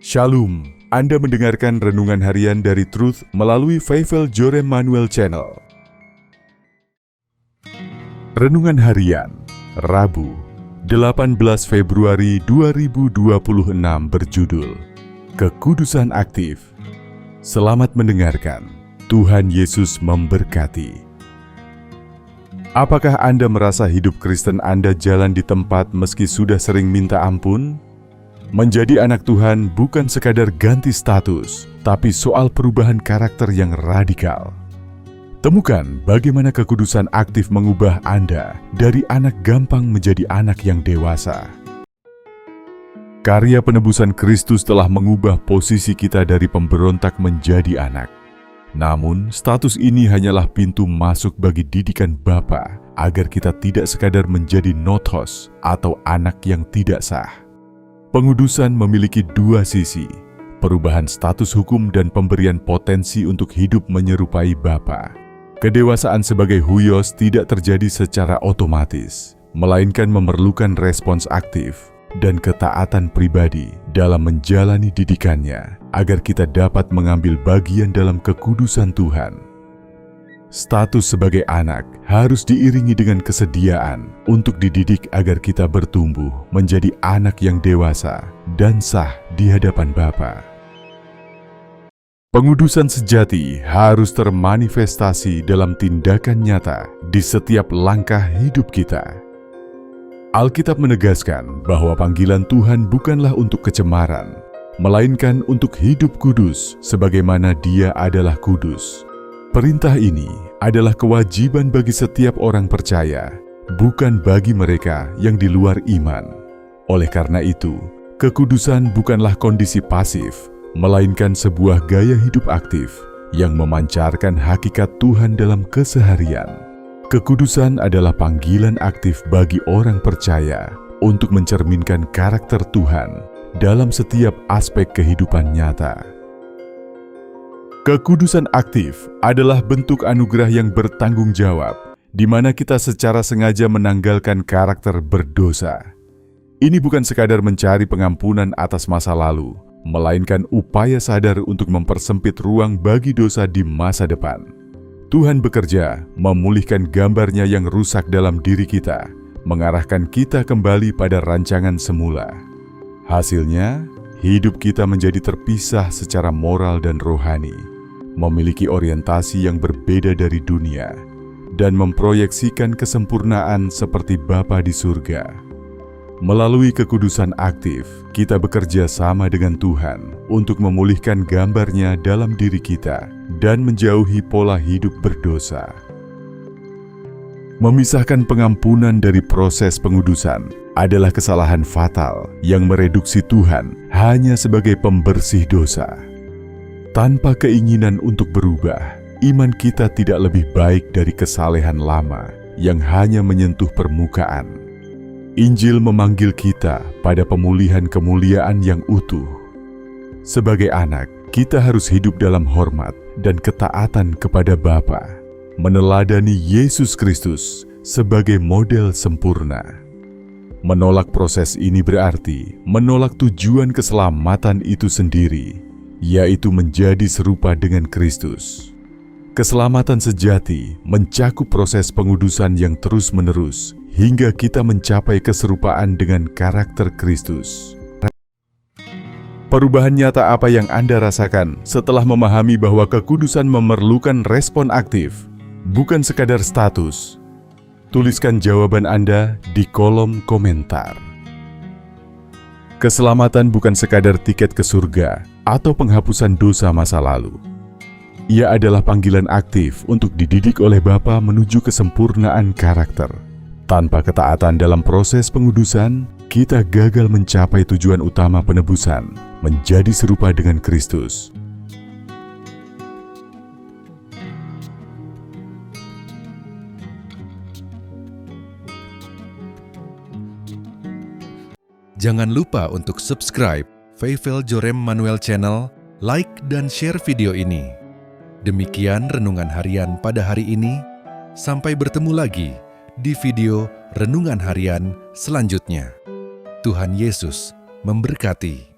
Shalom, Anda mendengarkan Renungan Harian dari Truth melalui Faithful Jorem Manuel Channel. Renungan Harian, Rabu, 18 Februari 2026 berjudul Kekudusan Aktif. Selamat mendengarkan, Tuhan Yesus memberkati. Apakah Anda merasa hidup Kristen Anda jalan di tempat meski sudah sering minta ampun? Menjadi anak Tuhan bukan sekadar ganti status, tapi soal perubahan karakter yang radikal. Temukan bagaimana kekudusan aktif mengubah Anda dari anak gampang menjadi anak yang dewasa. Karya penebusan Kristus telah mengubah posisi kita dari pemberontak menjadi anak. Namun, status ini hanyalah pintu masuk bagi didikan Bapa agar kita tidak sekadar menjadi nothos atau anak yang tidak sah. Pengudusan memiliki dua sisi, perubahan status hukum dan pemberian potensi untuk hidup menyerupai Bapa. Kedewasaan sebagai huios tidak terjadi secara otomatis, melainkan memerlukan respons aktif dan ketaatan pribadi dalam menjalani didikannya agar kita dapat mengambil bagian dalam kekudusan Tuhan. Status sebagai anak harus diiringi dengan kesediaan untuk dididik agar kita bertumbuh menjadi anak yang dewasa dan sah di hadapan Bapa. Pengudusan sejati harus termanifestasi dalam tindakan nyata di setiap langkah hidup kita. Alkitab menegaskan bahwa panggilan Tuhan bukanlah untuk kecemaran, melainkan untuk hidup kudus sebagaimana Dia adalah kudus. Perintah ini adalah kewajiban bagi setiap orang percaya, bukan bagi mereka yang di luar iman. Oleh karena itu, kekudusan bukanlah kondisi pasif, melainkan sebuah gaya hidup aktif yang memancarkan hakikat Tuhan dalam keseharian. Kekudusan adalah panggilan aktif bagi orang percaya untuk mencerminkan karakter Tuhan dalam setiap aspek kehidupan nyata. Kekudusan aktif adalah bentuk anugerah yang bertanggung jawab, di mana kita secara sengaja menanggalkan karakter berdosa. Ini bukan sekadar mencari pengampunan atas masa lalu, melainkan upaya sadar untuk mempersempit ruang bagi dosa di masa depan. Tuhan bekerja memulihkan gambarnya yang rusak dalam diri kita, mengarahkan kita kembali pada rancangan semula. Hasilnya, hidup kita menjadi terpisah secara moral dan rohani, memiliki orientasi yang berbeda dari dunia, dan memproyeksikan kesempurnaan seperti Bapa di surga. Melalui kekudusan aktif, kita bekerja sama dengan Tuhan untuk memulihkan gambarnya dalam diri kita dan menjauhi pola hidup berdosa. Memisahkan pengampunan dari proses pengudusan adalah kesalahan fatal yang mereduksi Tuhan hanya sebagai pembersih dosa. Tanpa keinginan untuk berubah, iman kita tidak lebih baik dari kesalehan lama yang hanya menyentuh permukaan. Injil memanggil kita pada pemulihan kemuliaan yang utuh. Sebagai anak, kita harus hidup dalam hormat dan ketaatan kepada Bapa, meneladani Yesus Kristus sebagai model sempurna. Menolak proses ini berarti menolak tujuan keselamatan itu sendiri, yaitu menjadi serupa dengan Kristus. Keselamatan sejati mencakup proses pengudusan yang terus-menerus hingga kita mencapai keserupaan dengan karakter Kristus. Perubahan nyata apa yang Anda rasakan setelah memahami bahwa kekudusan memerlukan respon aktif, bukan sekadar status? Tuliskan jawaban Anda di kolom komentar. Keselamatan bukan sekadar tiket ke surga atau penghapusan dosa masa lalu. Ia adalah panggilan aktif untuk dididik oleh Bapa menuju kesempurnaan karakter. Tanpa ketaatan dalam proses pengudusan, kita gagal mencapai tujuan utama penebusan, menjadi serupa dengan Kristus. Jangan lupa untuk subscribe Faithful Jorem Manuel Channel, like dan share video ini. Demikian renungan harian pada hari ini. Sampai bertemu lagi di video Renungan Harian selanjutnya. Tuhan Yesus memberkati.